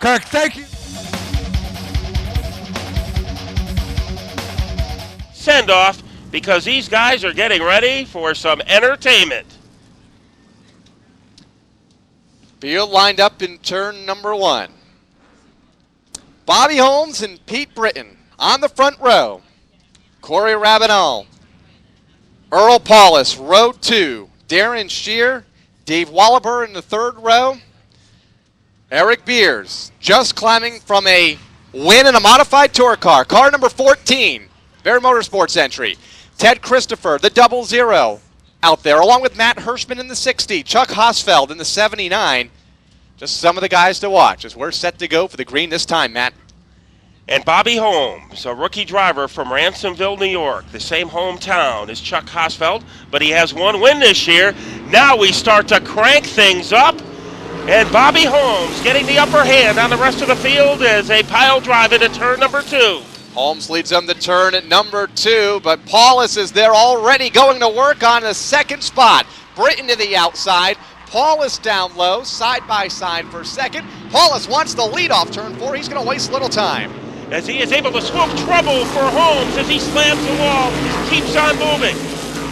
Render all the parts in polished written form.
Kirk, thank you. Send off because these guys are getting ready for some entertainment. Field lined up in turn number 1. Bobby Holmes and Pete Britton on the front row. Corey Rabanal, Earl Paulus, row 2. Darren Shear, Dave Wallaber in the 3rd row. Eric Beers just climbing from a win in a modified tour car. Car number 14, Bear Motorsports entry. Ted Christopher, the 00, out there, along with Matt Hirschman in the 60, Chuck Hosfeld in the 79. Just some of the guys to watch as we're set to go for the green this time, Matt. And Bobby Holmes, a rookie driver from Ransomville, New York, the same hometown as Chuck Hosfeld, but he has one win this year. Now we start to crank things up, and Bobby Holmes getting the upper hand on the rest of the field as they pile drive into turn number 2. Holmes leads them to turn at number 2, but Paulus is there already going to work on the 2nd spot. Britton to the outside. Paulus down low, side by side for 2nd. Paulus wants the lead off turn 4. He's going to waste little time. As he is able to swoop trouble for Holmes as he slams the wall, keeps on moving.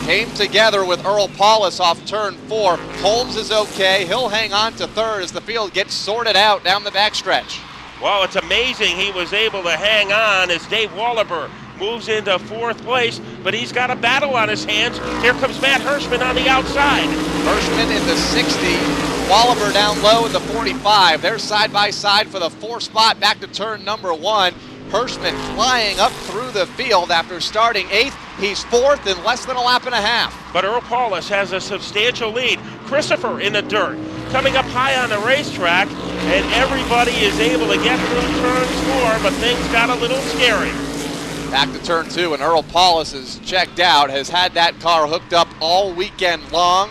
Came together with Earl Paulus off turn 4. Holmes is okay. He'll hang on to 3rd as the field gets sorted out down the backstretch. Well, it's amazing he was able to hang on as Dave Wallaber moves into 4th place, but he's got a battle on his hands. Here comes Matt Hirschman on the outside. Hirschman in the 60, Wallaber down low in the 45. They're side by side for the 4th spot back to turn number 1. Hirschman flying up through the field after starting 8th. He's 4th in less than a lap and a half. But Earl Paulus has a substantial lead. Christopher in the dirt, coming up high on the racetrack, and everybody is able to get through turn 4, but things got a little scary. Back to turn 2, and Earl Paulus is checked out, has had that car hooked up all weekend long,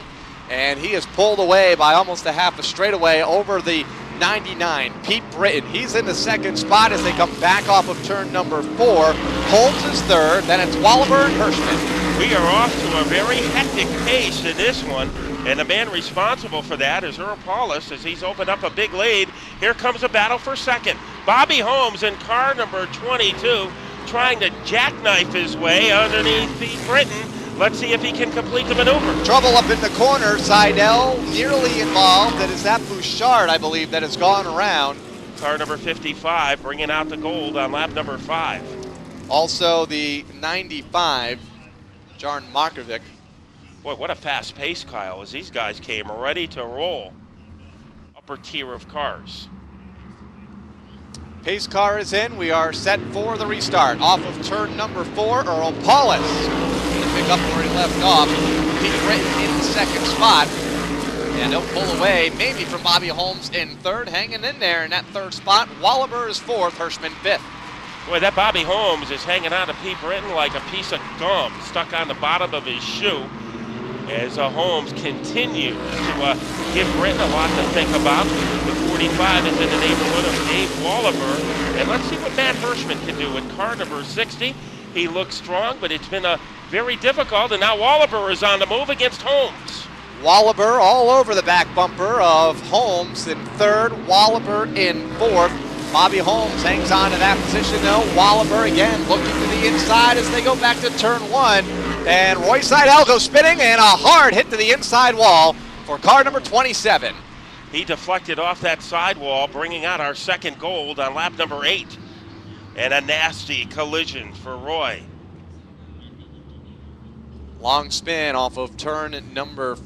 and he is pulled away by almost a half a straightaway over the 99. Pete Britton, he's in the 2nd spot as they come back off of turn number 4. Holmes is 3rd, then it's Wallaber and Hirschman. We are off to a very hectic pace in this one, and the man responsible for that is Earl Paulus as he's opened up a big lead. Here comes a battle for 2nd. Bobby Holmes in car number 22 trying to jackknife his way underneath Pete Britton. Let's see if he can complete the maneuver. Trouble up in the corner. Seidel nearly involved. It is that Bouchard, I believe, that has gone around. Car number 55 bringing out the gold on lap number 5. Also the 95, Jarn Markovic. Boy, what a fast pace, Kyle, as these guys came ready to roll. Upper tier of cars. Pace car is in. We are set for the restart. Off of turn number 4, Earl Paulus to pick up where he left off. Pete Britton in the 2nd spot. And he'll pull away maybe from Bobby Holmes in 3rd, hanging in there in that 3rd spot. Wallaber is 4th, Hirschman 5th. Boy, that Bobby Holmes is hanging on to Pete Britton like a piece of gum stuck on the bottom of his shoe as Holmes continues to give Britton a lot to think about. The 45 is in the neighborhood of Dave Wallaber. And let's see what Matt Hirschman can do with car number 60. He looks strong, but it's been very difficult, and now Wallaber is on the move against Holmes. Wallaber all over the back bumper of Holmes in 3rd, Wallaber in 4th. Bobby Holmes hangs on to that position though. Wallaber again looking to the inside as they go back to turn 1. And Roy Seidel goes spinning, and a hard hit to the inside wall for car number 27. He deflected off that sidewall, bringing out our 2nd gold on lap number 8. And a nasty collision for Roy. Long spin off of turn number 4.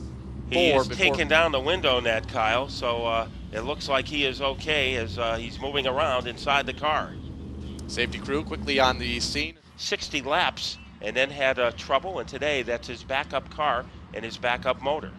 He is taking down the window net, Kyle, so it looks like he is okay as he's moving around inside the car. Safety crew quickly on the scene. 60 laps and then had trouble, and today that's his backup car and his backup motor.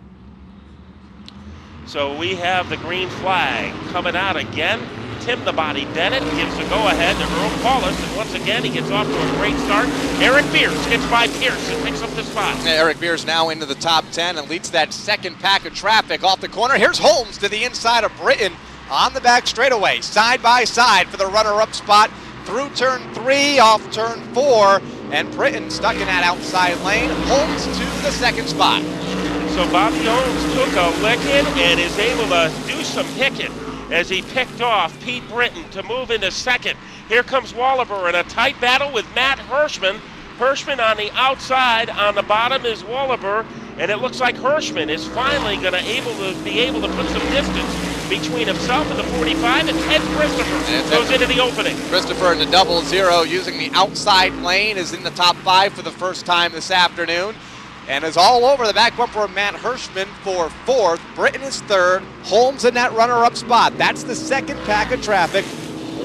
So we have the green flag coming out again. Tim the Body Bennett gives the go-ahead to Earl Paulus, and once again he gets off to a great start. Eric Beers gets by Pierce and picks up the spot. Eric Beers now into the top 10 and leads that 2nd pack of traffic off the corner. Here's Holmes to the inside of Britton on the back straightaway, side by side for the runner-up spot through turn 3, off turn 4, and Britton stuck in that outside lane. Holmes to the 2nd spot. So Bobby Holmes took a licking and is able to do some picking as he picked off Pete Britton to move into second. Here comes Wallaber in a tight battle with Matt Hirschman. Hirschman on the outside, on the bottom is Wallaber, and it looks like Hirschman is finally going to be able to put some distance between himself and the 45, and Ted Christopher goes into the opening. Christopher in the 00 using the outside lane is in the top 5 for the first time this afternoon, and is all over the back bumper of Matt Hirschman for 4th. Britton is 3rd. Holmes in that runner-up spot. That's the second pack of traffic,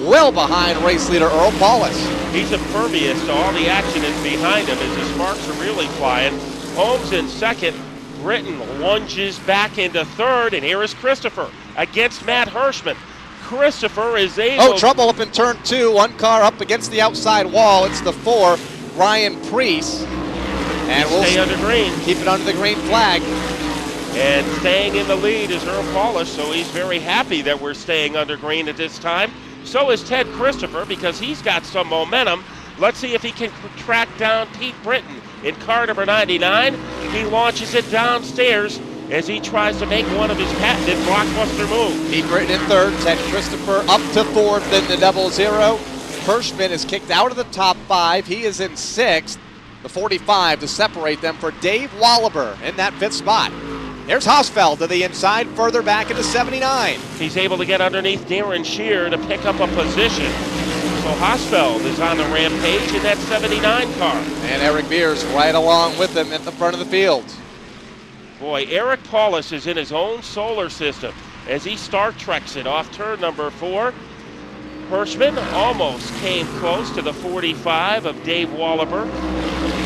well behind race leader Earl Paulus. He's impervious to all the action that's behind him as the sparks are really flying. Holmes in second. Britton lunges back into 3rd, and here is Christopher against Matt Hirschman. Christopher is able... trouble up in turn 2. One car up against the outside wall. It's the 4, Ryan Priest. And we'll stay under green. Keep it under the green flag. And staying in the lead is Earl Paulus, so he's very happy that we're staying under green at this time. So is Ted Christopher, because he's got some momentum. Let's see if he can track down Pete Britton in car number 99. He launches it downstairs as he tries to make one of his patented blockbuster moves. Pete Britton in 3rd, Ted Christopher up to 4th in the 00. Hirschman is kicked out of the top 5. He is in 6th. The 45 to separate them for Dave Wallaber in that 5th spot. There's Hosfeld to the inside, further back into 79. He's able to get underneath Darren Shear to pick up a position. So Hosfeld is on the rampage in that 79 car. And Eric Beers right along with him at the front of the field. Boy, Eric Paulus is in his own solar system as he Star Treks it off turn number 4. Hirschman almost came close to the 45 of Dave Wallaber.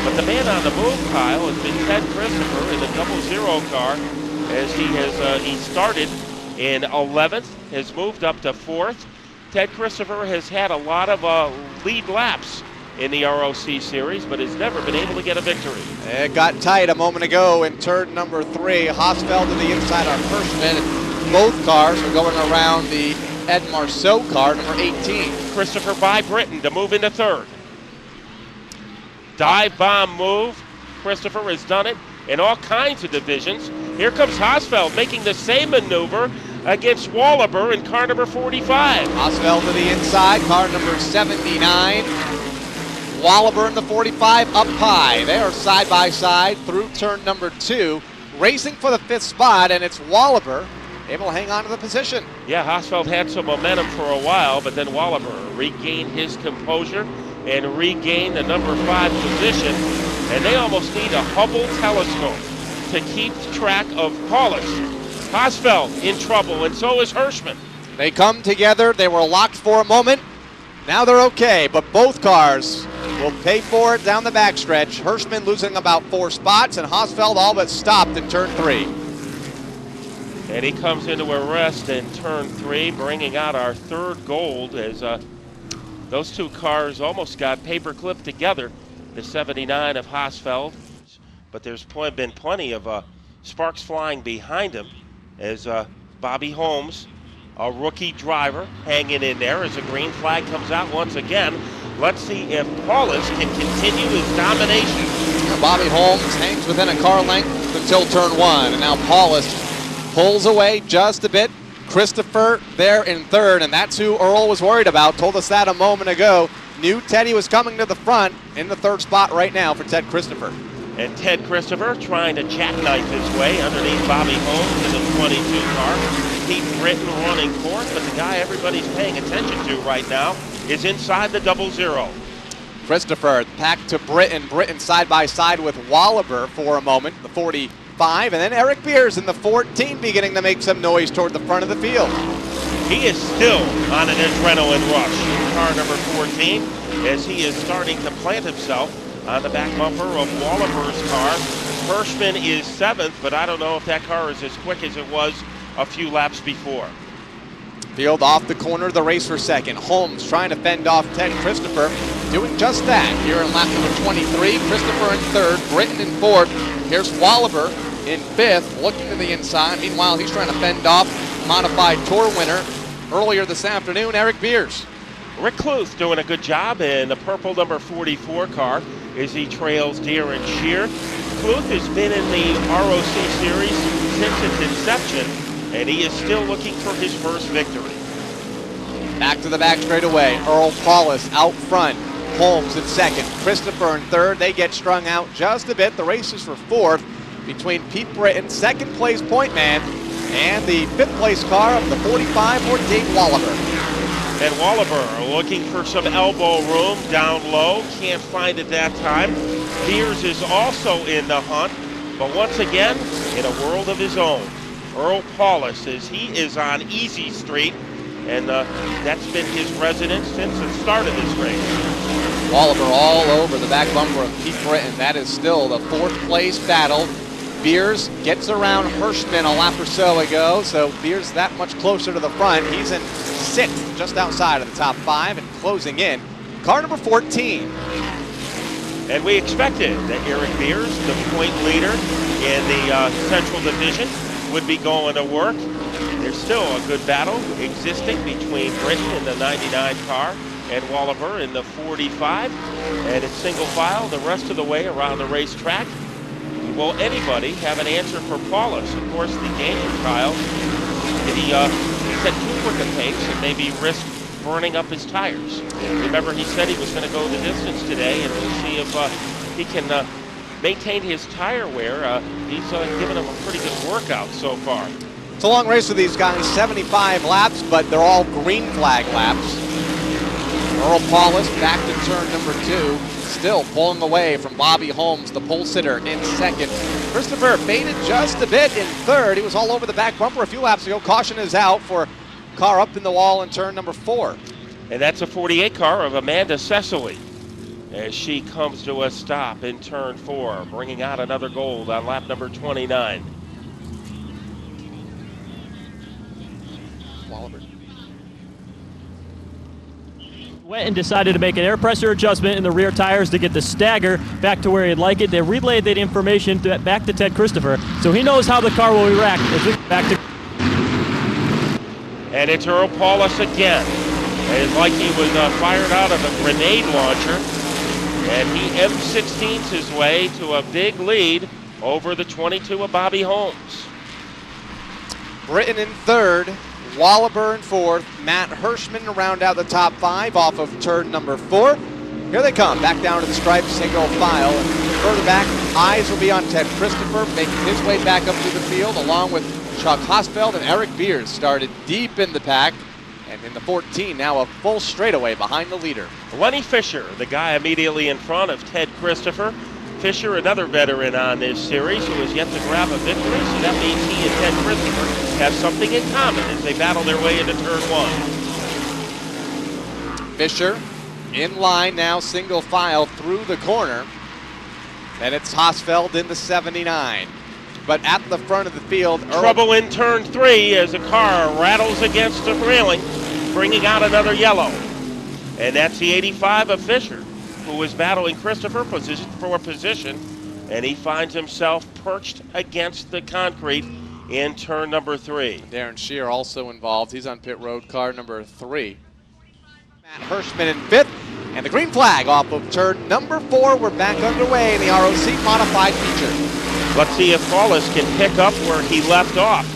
But the man on the move, Kyle, has been Ted Christopher in the 00 car as he started in 11th, has moved up to 4th. Ted Christopher has had a lot of lead laps in the ROC series, but has never been able to get a victory. It got tight a moment ago in turn number 3. Hosfeld to the inside on Hirschman. Both cars are going around the Ed Marceau car, number 18. Christopher by Britton to move into 3rd. Dive bomb move. Christopher has done it in all kinds of divisions. Here comes Hosfeld making the same maneuver against Wallaber in car number 45. Hosfeld to the inside, car number 79. Wallaber in the 45 up high. They are side by side through turn number 2, racing for the 5th spot, and it's Wallaber able to hang on to the position. Yeah, Hosfeld had some momentum for a while, but then Wallaber regained his composure and regained the number 5 position, and they almost need a Hubble telescope to keep track of Paulus. Hosfeld in trouble, and so is Hirschman. They come together. They were locked for a moment. Now they're okay, but both cars will pay for it down the backstretch. Hirschman losing about 4 spots, and Hosfeld all but stopped in turn 3. And he comes into a rest in turn 3, bringing out our 3rd gold as those 2 cars almost got paper clipped together, the 79 of Hosfeld. But there's been plenty of sparks flying behind him as Bobby Holmes, a rookie driver, hanging in there as the green flag comes out once again. Let's see if Paulus can continue his domination. Bobby Holmes hangs within a car length until turn 1, and now Paulus pulls away just a bit. Christopher there in 3rd, and that's who Earl was worried about. Told us that a moment ago. Knew Teddy was coming to the front in the 3rd spot right now for Ted Christopher. And Ted Christopher trying to jackknife his way underneath Bobby Holmes in the 22 car. Pete Britton running 4th, but the guy everybody's paying attention to right now is inside the 00. Christopher back to Britton. Britton side by side with Wallaber for a moment, the 45, and then Eric Beers in the 14 beginning to make some noise toward the front of the field. He is still on an adrenaline rush in car number 14 as he is starting to plant himself on the back bumper of Wallaber's car. Hirschman is 7th, but I don't know if that car is as quick as it was a few laps before. Field off the corner of the race for 2nd. Holmes trying to fend off Ted Christopher, doing just that here in lap number 23. Christopher in 3rd, Britton in 4th. Here's Wallaber in 5th, looking to the inside. Meanwhile, he's trying to fend off modified tour winner earlier this afternoon, Eric Beers. Rick Kluth doing a good job in the purple number 44 car as he trails Darren Shear. Kluth has been in the ROC series since its inception, and he is still looking for his first victory. Back to the back straightaway. Earl Paulus out front. Holmes in second. Christopher in third. They get strung out just a bit. The race is for fourth between Pete Britton, second place point man, and the fifth place car of the 45 for Dave Wallaber. And Wallaber looking for some elbow room down low. Can't find it that time. Beers is also in the hunt, but once again, in a world of his own. Earl Paulus, as he is on Easy Street, and that's been his residence since the start of this race. Wallaber all over the back bumper of Pete Britton. That is still the fourth place battle. Beers gets around Hirschman a lap or so ago, so Beers that much closer to the front. He's in sixth, just outside of the top five, and closing in car number 14. And we expected that Eric Beers, the point leader in the Central Division, would be going to work. There's still a good battle existing between Britton in the 99 car and Wallaber in the 45. And it's single file the rest of the way around the racetrack. Will anybody have an answer for Paulus? Of course, the game trial, did he set too quick a pace and maybe risk burning up his tires? Remember, he said he was going to go the distance today, and we'll see if he can maintain his tire wear. He's given him a pretty good workout so far. It's a long race with these guys, 75 laps, but they're all green flag laps. Earl Paulus back to turn number 2. Still pulling away from Bobby Holmes, the pole sitter, in second. Christopher faded just a bit in third. He was all over the back bumper a few laps ago. Caution is out for car up in the wall in turn number 4. And that's a 48 car of Amanda Cecily as she comes to a stop in turn 4, bringing out another gold on lap number 29. Went and decided to make an air pressure adjustment in the rear tires to get the stagger back to where he'd like it. They relayed that information back to Ted Christopher, so he knows how the car will react as we get back to. And it's Earl Paulus again. It's like he was fired out of a grenade launcher, and he M16s his way to a big lead over the 22 of Bobby Holmes. Britton in third. Wallaber in fourth, Matt Hirschman to round out the top 5 off of turn number 4. Here they come, back down to the stripe, single file. And further back, eyes will be on Ted Christopher, making his way back up through the field, along with Chuck Hosfeld and Eric Beers. Started deep in the pack, and in the 14, now a full straightaway behind the leader. Lenny Fisher, the guy immediately in front of Ted Christopher. Fisher, another veteran on this series who has yet to grab a victory, so that means he and Ted Christopher have something in common as they battle their way into turn 1. Fisher in line now, single file through the corner. Then it's Hosfeld in the 79. But at the front of the field, trouble in turn 3 as a car rattles against the railing, bringing out another yellow. And that's the 85 of Fisher, who was battling Christopher position for position, and he finds himself perched against the concrete in turn number 3. Darren Shear also involved. He's on pit road, car number 3. Matt Hirschman in 5th, and the green flag off of turn number 4. We're back underway in the ROC modified feature. Let's see if Paulus can pick up where he left off.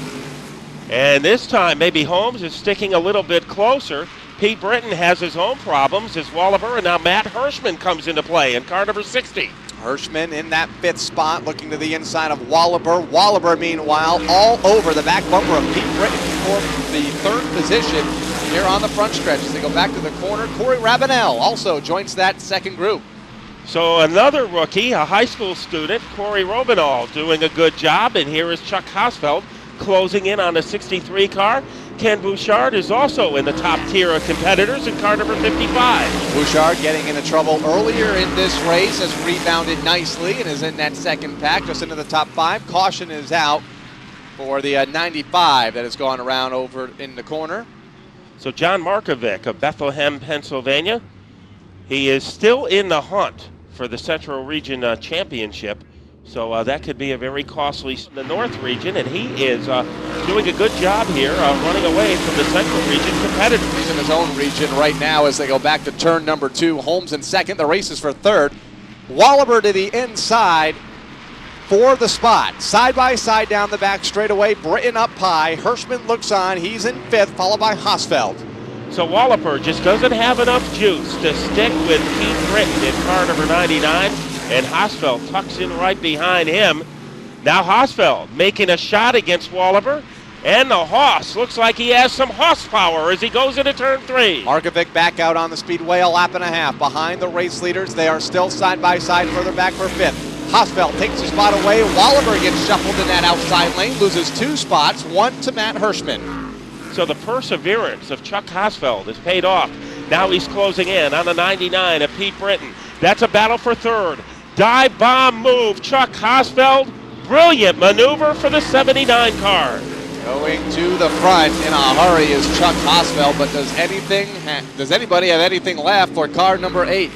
And this time, maybe Holmes is sticking a little bit closer. Pete Britton has his own problems as Wallaber, and now Matt Hirschman comes into play in car number 60. Hirschman in that 5th spot, looking to the inside of Wallaber. Wallaber, meanwhile, all over the back bumper of Pete Britton for the 3rd position here on the front stretch. As they go back to the corner, Corey Rabanel also joins that 2nd group. So another rookie, a high school student, Corey Rabanel, doing a good job, and here is Chuck Hosfeld closing in on the 63 car. Ken Bouchard is also in the top tier of competitors in car number 55. Bouchard getting into trouble earlier in this race, has rebounded nicely and is in that 2nd pack, just into the top 5. Caution is out for the 95 that has gone around over in the corner. So John Markovic of Bethlehem, Pennsylvania, he is still in the hunt for the Central Region Championship. So that could be a very costly in the North region, and he is doing a good job here running away from the Central region competitors. He's in his own region right now as they go back to turn number 2. Holmes in 2nd, the race is for 3rd. Wallaber to the inside for the spot. Side by side down the back straightaway, Britton up high. Hirschman looks on, he's in 5th, followed by Hosfeld. So Walliper just doesn't have enough juice to stick with Pete Britton in car number 99, and Hosfeld tucks in right behind him. Now Hosfeld making a shot against Walliper, and the Hoss looks like he has some horsepower as he goes into turn 3. Markovic back out on the speedway, a lap and a half behind the race leaders. They are still side by side, further back for 5th. Hosfeld takes his spot away. Walliper gets shuffled in that outside lane, loses 2 spots, 1 to Matt Hirschman. So the perseverance of Chuck Hosfeld has paid off. Now he's closing in on the 99 of Pete Britton. That's a battle for 3rd. Dive bomb move, Chuck Hosfeld. Brilliant maneuver for the 79 car. Going to the front in a hurry is Chuck Hosfeld, but does anybody have anything left for car number 8?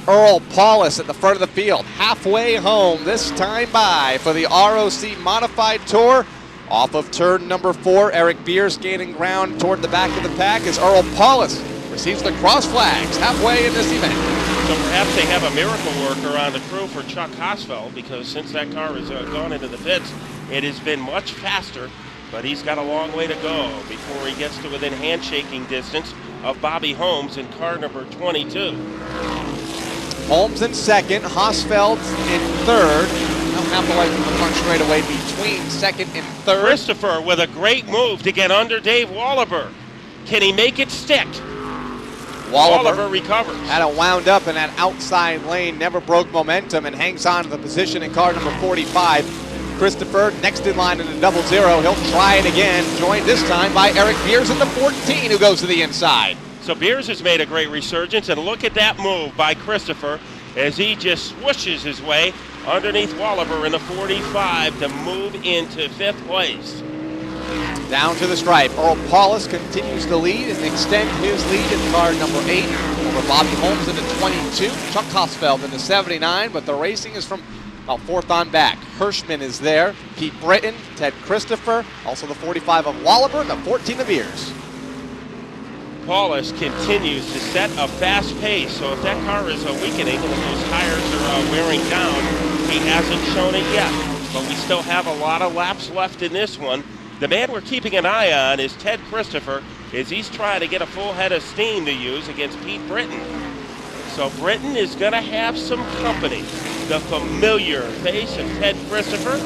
Earl Paulus at the front of the field, halfway home, this time by for the ROC Modified Tour. Off of turn number 4, Eric Beers gaining ground toward the back of the pack as Earl Paulus receives the cross flags halfway in this event. So perhaps they have a miracle worker on the crew for Chuck Hosfeld, because since that car has gone into the pits, it has been much faster, but he's got a long way to go before he gets to within handshaking distance of Bobby Holmes in car number 22. Holmes in 2nd, Hosfeld in 3rd. They'll have to light from the front straightaway between 2nd and 3rd. Christopher with a great move to get under Dave Walliper. Can he make it stick? Walliper recovers. Had it wound up in that outside lane, never broke momentum, and hangs on to the position in car number 45. Christopher next in line in the 0-0. He'll try it again, joined this time by Eric Beers in the 14, who goes to the inside. So Beers has made a great resurgence, and look at that move by Christopher as he just swooshes his way underneath Walliper in the 45 to move into 5th place. Down to the stripe, Earl Paulus continues to lead and extend his lead in car number 8 over Bobby Holmes in the 22, Chuck Hosfeld in the 79, but the racing is from about 4th on back. Hirschman is there, Pete Britton, Ted Christopher, also the 45 of Walliper, and the 14 of Beers. Paulus continues to set a fast pace, so if that car is weakening and if those tires are wearing down, he hasn't shown it yet. But we still have a lot of laps left in this one. The man we're keeping an eye on is Ted Christopher, as he's trying to get a full head of steam to use against Pete Britton. So Britton is going to have some company. The familiar face of Ted Christopher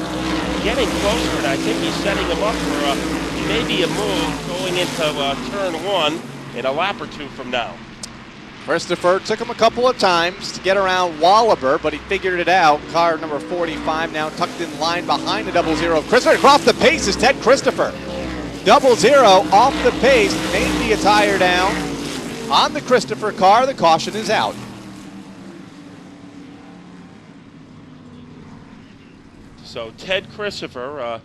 getting closer, and I think he's setting him up for maybe a move going into turn 1 in a lap or 2 from now. Christopher took him a couple of times to get around Walliper, but he figured it out. Car number 45 now tucked in line behind the 0-0. Christopher off the pace is Ted Christopher. 0-0 off the pace, maybe a tire down. On the Christopher car, the caution is out. So Ted Christopher,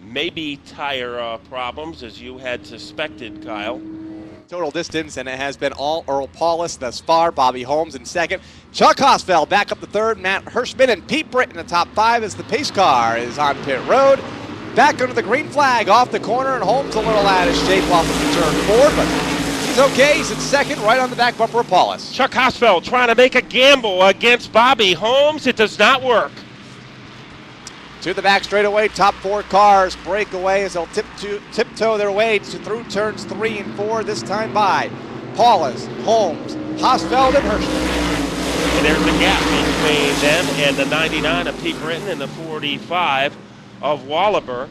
maybe tire problems, as you had suspected, Kyle. Total distance, and it has been all Earl Paulus thus far. Bobby Holmes in 2nd. Chuck Hosfeld back up to 3rd. Matt Hirschman and Pete Britton in the top 5 as the pace car is on pit road. Back under the green flag off the corner, and Holmes a little out of shape off of the turn 4, but he's okay. He's in 2nd, right on the back bumper of Paulus. Chuck Hosfeld trying to make a gamble against Bobby Holmes. It does not work. To the back straightaway, top 4 cars break away as they'll tiptoe their way through turns 3 and 4, this time by Paulus, Holmes, Hosfeld, and Hirschman. And there's a gap between them and the 99 of Pete Britton and the 45 of Walliper.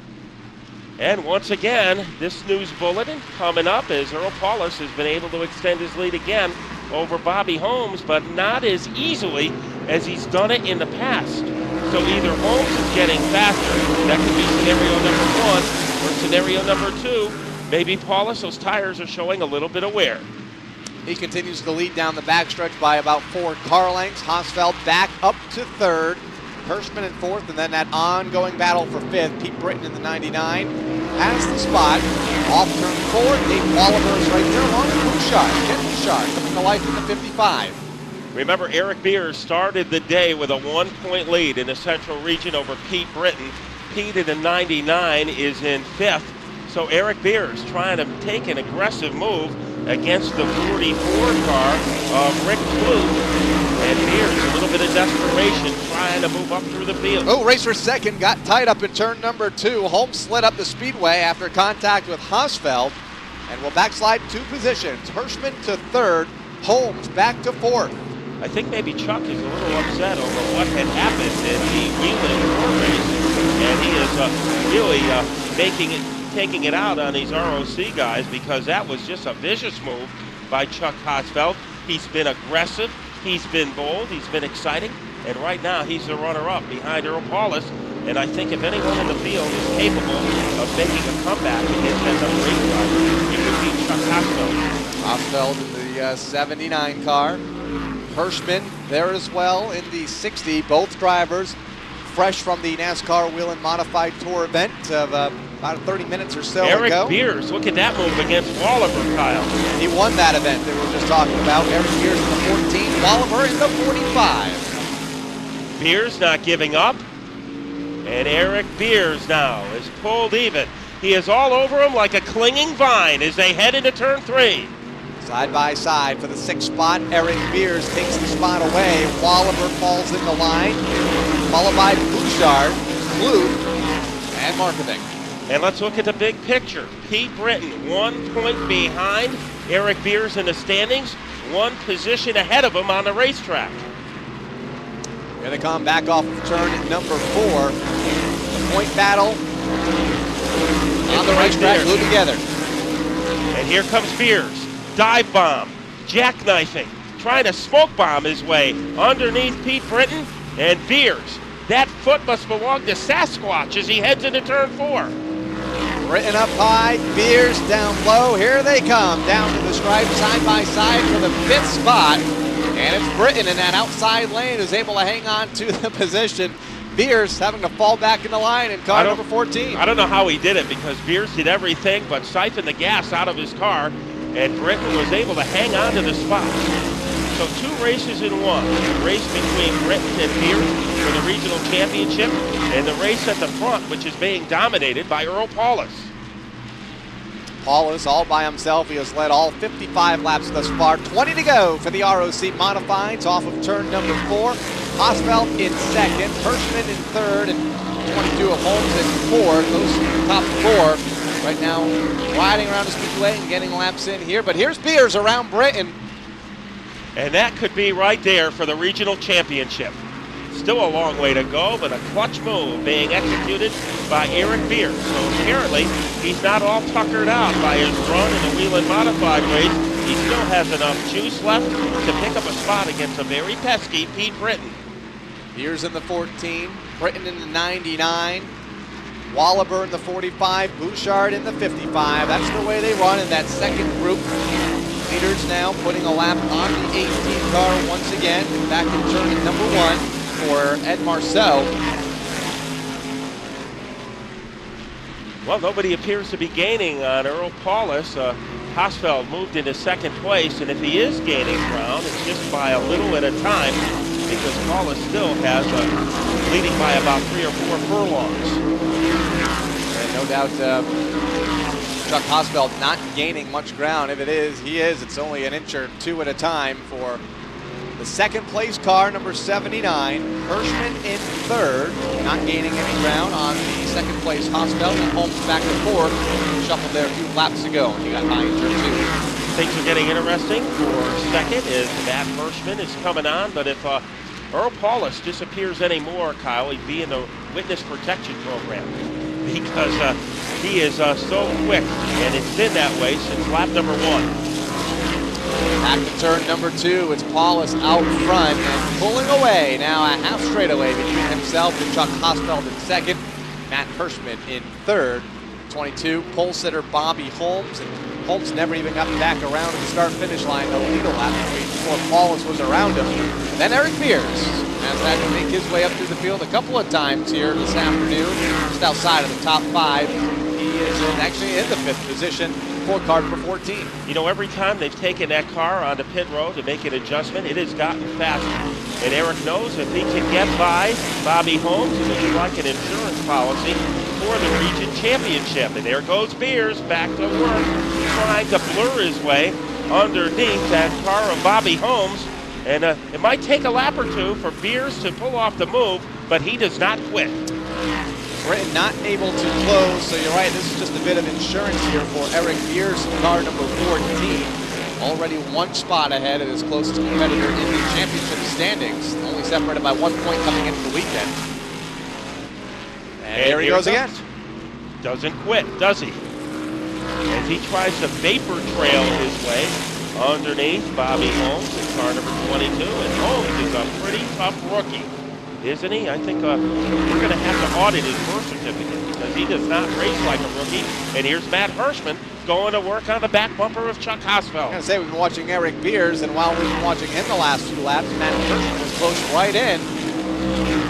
And once again, this news bulletin coming up as Earl Paulus has been able to extend his lead again over Bobby Holmes, but not as easily as he's done it in the past. So either Holmes is getting faster, that could be scenario number 1, or scenario number 2, maybe Paulus, those tires are showing a little bit of wear. He continues to lead down the backstretch by about 4 car lengths. Hosfeld back up to 3rd, Hirschman in 4th, and then that ongoing battle for 5th. Pete Britton in the 99 has the spot. Off turn 4, Dave Walliper is right there along with Bouchard. Ken Bouchard coming to life in the 55. Remember, Eric Beers started the day with a 1-point lead in the Central Region over Pete Britton. Pete in the 99 is in 5th. So Eric Beers trying to take an aggressive move against the 44 car of Rick Blue. And Beers, a little bit of desperation, trying to move up through the field. Oh, racer 2nd got tied up in turn number 2. Holmes slid up the speedway after contact with Hosfeld. and will backslide 2 positions. Hirschman to 3rd, Holmes back to 4th. I think maybe Chuck is a little upset over what had happened in the Wheeling 4 race, and he is really taking it out on these ROC guys, because that was just a vicious move by Chuck Hosfeld. He's been aggressive, he's been bold, he's been exciting, and right now he's the runner-up behind Earl Paulus. And I think if anyone in the field is capable of making a comeback against that number 8 driver, it would be Chuck Hosfeld. Hosfeld in the 79 car. Hirschman there as well in the 60. Both drivers fresh from the NASCAR Whelen Modified Tour event of about 30 minutes or so ago. Eric Beers, look at that move against Walliver, Kyle. He won that event that we were just talking about. Eric Beers in the 14, Walliver in the 45. Beers not giving up. And Eric Beers now is pulled even. He is all over him like a clinging vine as they head into turn 3. Side by side for the 6th spot. Eric Beers takes the spot away. Walliver falls in the line, followed by Bouchard, Kluth, and Markovic. And let's look at the big picture. Pete Britton, 1 point behind Eric Beers in the standings, 1 position ahead of him on the racetrack. Here they come back off of turn number 4. The point battle on the racetrack glued together. And here comes Beers. Dive bomb, jackknifing, trying to smoke bomb his way underneath Pete Britton. And Beers, that foot must belong to Sasquatch as he heads into turn 4. Britton up high, Beers down low. Here they come, down to the stripe, side by side for the 5th spot. And it's Britton in that outside lane who's able to hang on to the position. Beers having to fall back in the line in car number 14. I don't know how he did it, because Beers did everything but siphon the gas out of his car, and Britton was able to hang on to the spot. So 2 races in 1. The race between Britton and Beers for the regional championship, and the race at the front, which is being dominated by Earl Paulus. Paulus all by himself. He has led all 55 laps thus far. 20 to go for the ROC Modifieds off of turn number 4. Hosfeld in 2nd, Hirschman in 3rd, and 22 of Holmes in 4th. Those top 4 right now riding around the speedway and getting laps in here. But here's Beers around Britton. And that could be right there for the regional championship. Still a long way to go, but a clutch move being executed by Eric Beers. So apparently, he's not all tuckered out by his run in the Whelen Modified race. He still has enough juice left to pick up a spot against a very pesky Pete Britton. Beers in the 14, Britton in the 99, Walliver in the 45, Bouchard in the 55. That's the way they run in that second group. Leaders now putting a lap on the 18 car once again, back in turn number 1 for Ed Marceau. Well, nobody appears to be gaining on Earl Paulus. Hosfeld moved into 2nd place, and if he is gaining ground, it's just by a little at a time, because Paulus still has leading by about 3 or 4 furlongs. And no doubt Chuck Hosfeld not gaining much ground. If it is, he is. It's only an inch or 2 at a time for the 2nd place car, number 79. Hirschman in 3rd, not gaining any ground on the 2nd place Hosfeld. And Holmes back to 4th. Shuffled there a few laps ago. He got high in turn 2. Things are getting interesting for 2nd as Matt Hirschman is coming on. But if Earl Paulus disappears anymore, Kyle, he'd be in the witness protection program, because he is so quick, and it's been that way since lap number 1. Back to turn number 2, it's Paulus out front and pulling away. Now a half straightaway between himself and Chuck Hosfeld in 2nd. Matt Hirschman in 3rd. 22, pole sitter Bobby Holmes. And Holmes never even got back around to the start-finish line. No legal lap before Paulus was around him. And then Eric Beers has had to make his way up through the field a couple of times here this afternoon, just outside of the top 5. He is actually in the 5th position for car number 14. You know, every time they've taken that car onto pit road to make an adjustment, it has gotten faster. And Eric knows if he can get by Bobby Holmes, it is like an insurance policy for the region championship. And there goes Beers back to work, trying to blur his way underneath that car of Bobby Holmes. And it might take a lap or 2 for Beers to pull off the move, but he does not quit. Britton not able to close, so you're right, this is just a bit of insurance here for Eric Beers, car number 14. Already one spot ahead of his closest competitor in the championship standings, only separated by 1 point coming into the weekend. And here he goes again. Doesn't quit, does he? As he tries to vapor trail his way underneath Bobby Holmes in car number 22. And Holmes is a pretty tough rookie, isn't he? I think we're going to have to audit his birth certificate because he does not race like a rookie. And here's Matt Hirschman going to work on the back bumper of Chuck Hosfeld. I'm going to say we've been watching Eric Beers, and while we've been watching him the last 2 laps, Matt Hirschman was close right in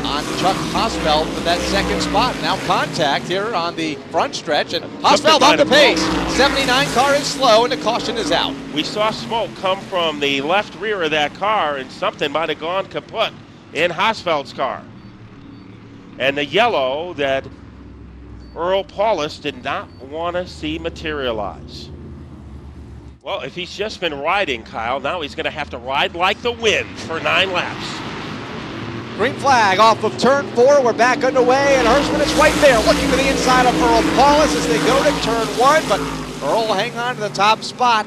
on Chuck Hosfeld for that second spot. Now contact here on the front stretch, and Hosfeld on the pace. 79 car is slow, and the caution is out. We saw smoke come from the left rear of that car, and something might have gone kaput in Hosfeld's car. And the yellow that Earl Paulus did not want to see materialize. Well, if he's just been riding, Kyle, now he's going to have to ride like the wind for 9 laps. Green flag off of turn 4. We're back underway, and Hirschman is right there looking to the inside of Earl Paulus as they go to turn 1, but Earl will hang on to the top spot.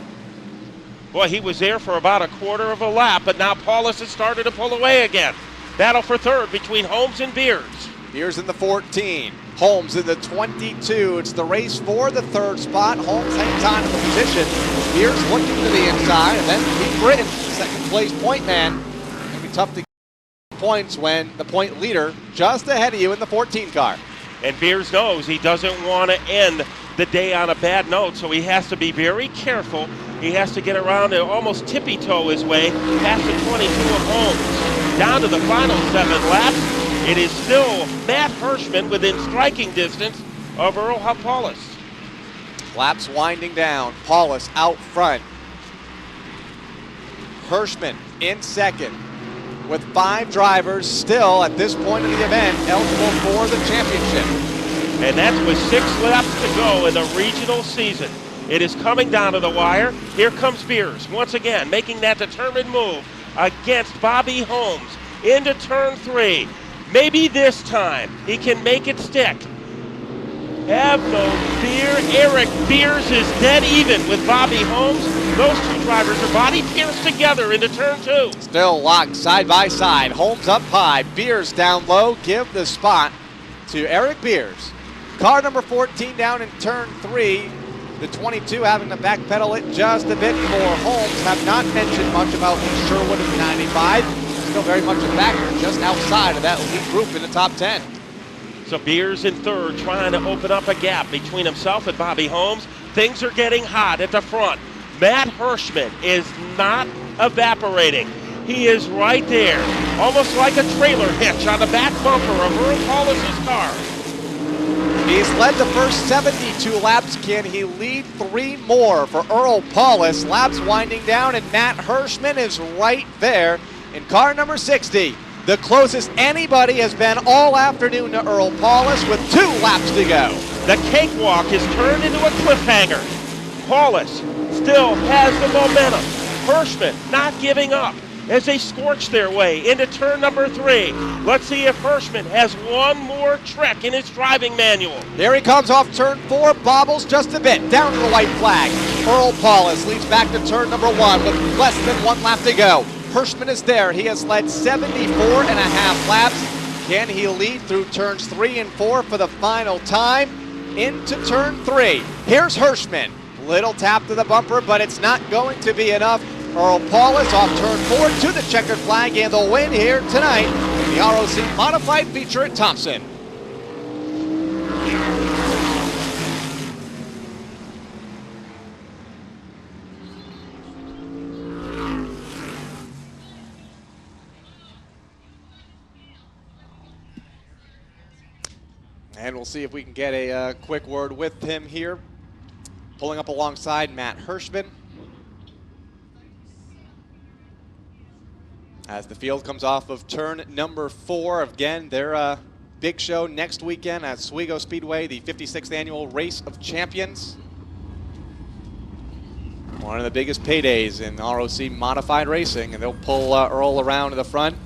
Boy, he was there for about a quarter of a lap, but now Paulus has started to pull away again. Battle for third between Holmes and Beers. Beers in the 14. Holmes in the 22. It's the race for the third spot. Holmes hangs on to the position. Beers looking to the inside, and then Pete Britton, second place point man. It's going to be tough to get points when the point leader just ahead of you in the 14 car. And Beers knows he doesn't want to end the day on a bad note, so he has to be very careful. He has to get around and almost tippy-toe his way past the 22 of Holmes. Down to the final 7 laps. It is still Matt Hirschman within striking distance of Earl Paulus. Laps winding down. Paulus out front. Hirschman in second, with 5 drivers still at this point of the event eligible for the championship. And that's with 6 laps to go in the regional season. It is coming down to the wire. Here comes Beers once again making that determined move against Bobby Holmes into turn 3. Maybe this time he can make it stick. Have no fear. Eric Beers is dead even with Bobby Holmes. Those 2 drivers are body pierced together into turn 2. Still locked side by side. Holmes up high, Beers down low. Give the spot to Eric Beers. Car number 14 down in turn 3. The 22 having to backpedal it just a bit for Holmes. Have not mentioned much about Sherwood in the 95. Still very much a factor just outside of that elite group in the top 10. So Beers in third, trying to open up a gap between himself and Bobby Holmes. Things are getting hot at the front. Matt Hirschman is not evaporating. He is right there, almost like a trailer hitch on the back bumper of Earl Paulus's car. He's led the first 72 laps. Can he lead 3 more for Earl Paulus? Laps winding down, and Matt Hirschman is right there in car number 60. The closest anybody has been all afternoon to Earl Paulus with 2 laps to go. The cakewalk is turned into a cliffhanger. Paulus still has the momentum. Hirschman not giving up as they scorch their way into turn number 3. Let's see if Hirschman has one more trick in his driving manual. There he comes off turn 4, bobbles just a bit, down to the white flag. Earl Paulus leads back to turn number 1 with less than 1 lap to go. Hirschman is there. He has led 74 and a half laps. Can he lead through turns 3 and 4 for the final time? Into turn 3. Here's Hirschman. Little tap to the bumper, but it's not going to be enough. Earl Paulus off turn 4 to the checkered flag, and the win here tonight in the ROC Modified feature at Thompson. And we'll see if we can get a quick word with him here. Pulling up alongside Matt Hirschman. As the field comes off of turn number 4. Again, their big show next weekend at Oswego Speedway, the 56th annual Race of Champions. One of the biggest paydays in ROC modified racing, and they'll pull Earl around to the front.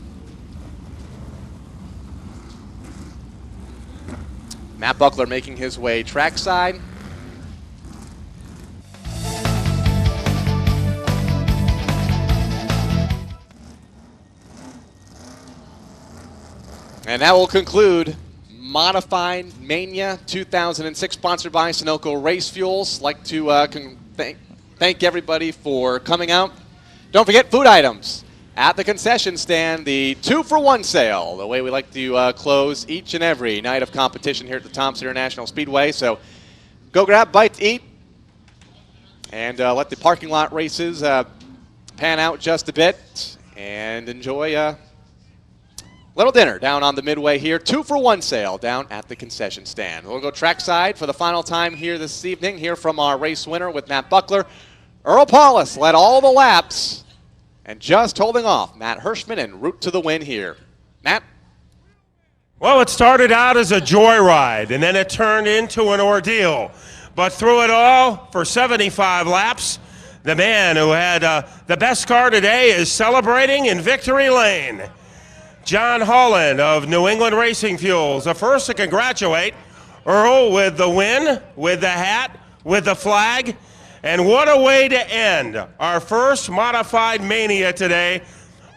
Matt Buckler making his way trackside. And that will conclude Modified Mania 2006, sponsored by Sunoco Race Fuels. Like to thank everybody for coming out. Don't forget food items at the concession stand, the 2-for-1 sale, the way we like to close each and every night of competition here at the Thompson International Speedway. So go grab a bite to eat and let the parking lot races pan out just a bit and enjoy a little dinner down on the midway here. 2-for-1 sale down at the concession stand. We'll go trackside for the final time here this evening. Hear from our race winner with Matt Buckler. Earl Paulus led all the laps and just holding off Matt Hirschman en route to the win here. Matt? Well, it started out as a joyride, and then it turned into an ordeal. But through it all, for 75 laps, the man who had the best car today is celebrating in victory lane. John Holland of New England Racing Fuels, the first to congratulate Earl with the win, with the hat, with the flag. And what a way to end our first Modified Mania today.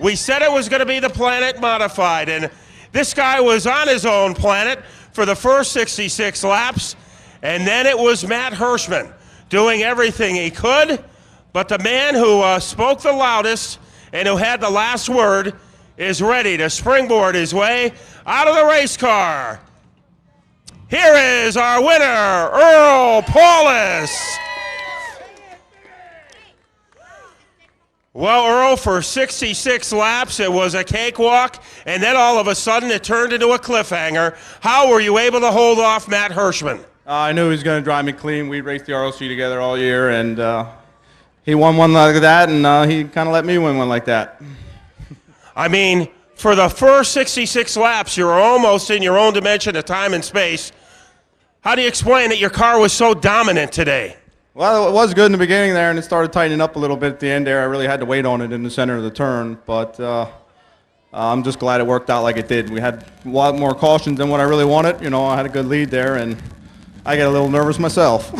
We said it was going to be the Planet Modified, and this guy was on his own planet for the first 66 laps, and then it was Matt Hirschman doing everything he could, but the man who spoke the loudest and who had the last word is ready to springboard his way out of the race car. Here is our winner, Earl Paulus. Well, Earl, for 66 laps, it was a cakewalk, and then all of a sudden it turned into a cliffhanger. How were you able to hold off Matt Hirschman? I knew he was going to drive me clean. We raced the ROC together all year, and he won one like that, and he kind of let me win one like that. I mean, for the first 66 laps, you were almost in your own dimension of time and space. How do you explain that your car was so dominant today? Well, it was good in the beginning there, and it started tightening up a little bit at the end there. I really had to wait on it in the center of the turn, but I'm just glad it worked out like it did. We had a lot more cautions than what I really wanted. You know, I had a good lead there, and I get a little nervous myself.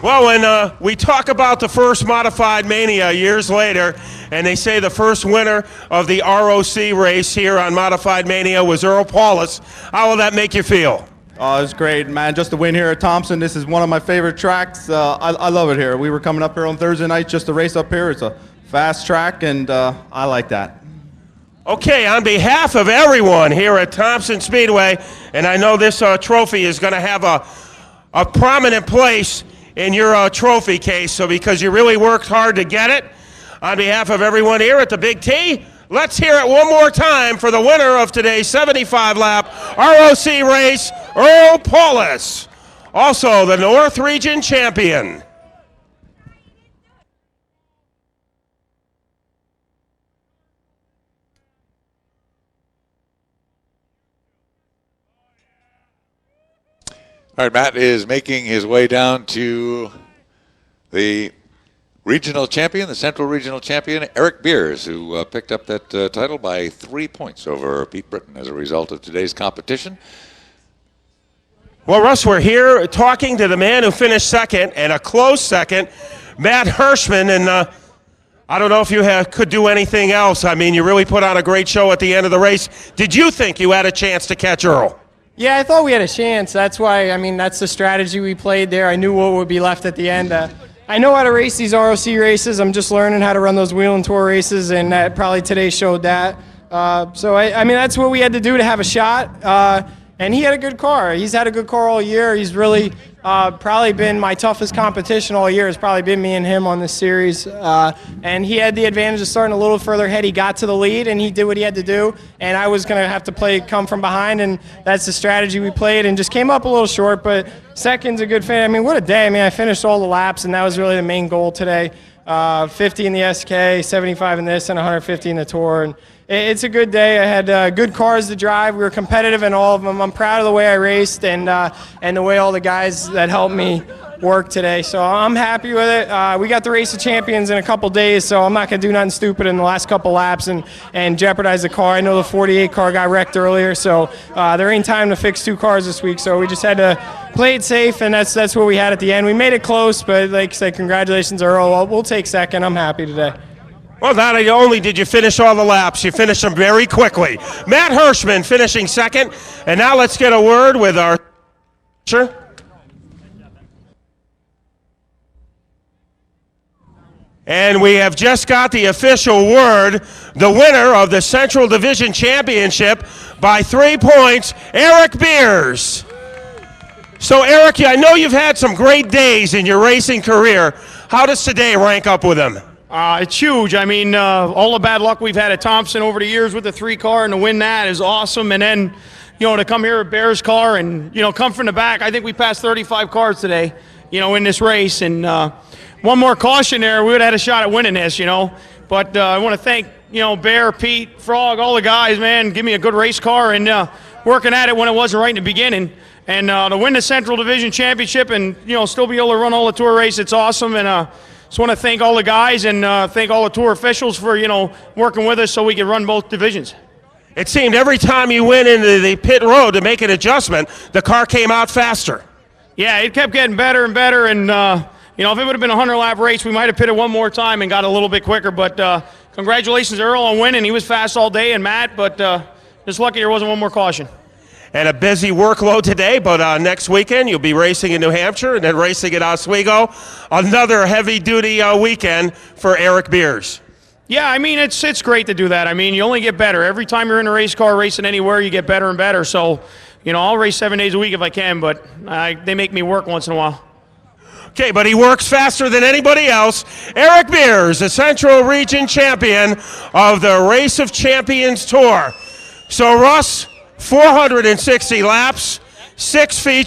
Well, when we talk about the first Modified Mania years later, and they say the first winner of the ROC race here on Modified Mania was Earl Paulus, how will that make you feel? Oh, it's great, man. Just to win here at Thompson. This is one of my favorite tracks. I love it here. We were coming up here on Thursday night just to race up here. It's a fast track, and I like that. Okay, on behalf of everyone here at Thompson Speedway, and I know this trophy is going to have a prominent place in your trophy case, so because you really worked hard to get it, on behalf of everyone here at the Big T, let's hear it one more time for the winner of today's 75-lap ROC race, Earl Paulus, also the North Region champion. All right, Matt is making his way down to the regional champion, the Central Regional champion, Eric Beers, who picked up that title by 3 points over Pete Britton as a result of today's competition. Well, Russ, we're here talking to the man who finished second, and a close second, Matt Hirschman, and I don't know if you could do anything else. I mean, you really put on a great show at the end of the race. Did you think you had a chance to catch Earl? Yeah, I thought we had a chance. That's why, I mean, that's the strategy we played there. I knew what would be left at the end. I know how to race these ROC races. I'm just learning how to run those wheel and tour races, and probably today showed that. So, I mean, that's what we had to do to have a shot. And he had a good car. He's had a good car all year. He's really probably been my toughest competition all year. It's probably been me and him on this series. And he had the advantage of starting a little further ahead. He got to the lead, and he did what he had to do. And I was going to have to come from behind, and that's the strategy we played, and just came up a little short. But second's a good finish. I mean, what a day. I mean, I finished all the laps, and that was really the main goal today. 50 in the SK, 75 in this, and 150 in the Tour. And it's a good day. I had good cars to drive. We were competitive in all of them. I'm proud of the way I raced and the way all the guys that helped me work today. So I'm happy with it. We got the Race of Champions in a couple days, so I'm not going to do nothing stupid in the last couple laps and jeopardize the car. I know the 48 car got wrecked earlier, so there ain't time to fix 2 cars this week. So we just had to play it safe, and that's what we had at the end. We made it close, but like I said, congratulations, Earl. We'll take second. I'm happy today. Well, not only did you finish all the laps, you finished them very quickly. Matt Hirschman finishing second, and now let's get a word with our and we have just got the official word. The winner of the Central Division Championship by 3 points, Eric Beers. So, Eric, I know you've had some great days in your racing career. How does today rank up with them? It's huge. I mean, all the bad luck we've had at Thompson over the years with the 3 car, and to win that is awesome. And then, to come here with Bear's car and, come from the back. I think we passed 35 cars today, in this race. And one more caution there, we would have had a shot at winning this, But I want to thank, Bear, Pete, Frog, all the guys, man, give me a good race car and working at it when it wasn't right in the beginning. And to win the Central Division Championship and, still be able to run all the tour race, it's awesome. And just want to thank all the guys and thank all the tour officials for, working with us so we can run both divisions. It seemed every time you went into the pit road to make an adjustment, the car came out faster. Yeah, it kept getting better and better. And, if it would have been a 100-lap race, we might have pitted one more time and got a little bit quicker. But congratulations, Earl, on winning. He was fast all day, and Matt, but just lucky there wasn't one more caution. And a busy workload today, but next weekend you'll be racing in New Hampshire and then racing at Oswego. Another heavy-duty weekend for Eric Beers. Yeah, I mean, it's great to do that. I mean, you only get better. Every time you're in a race car racing anywhere, you get better and better. So, I'll race 7 days a week if I can, but they make me work once in a while. Okay, but he works faster than anybody else. Eric Beers, the Central Region champion of the Race of Champions Tour. So, Russ, 460 laps, 6 features.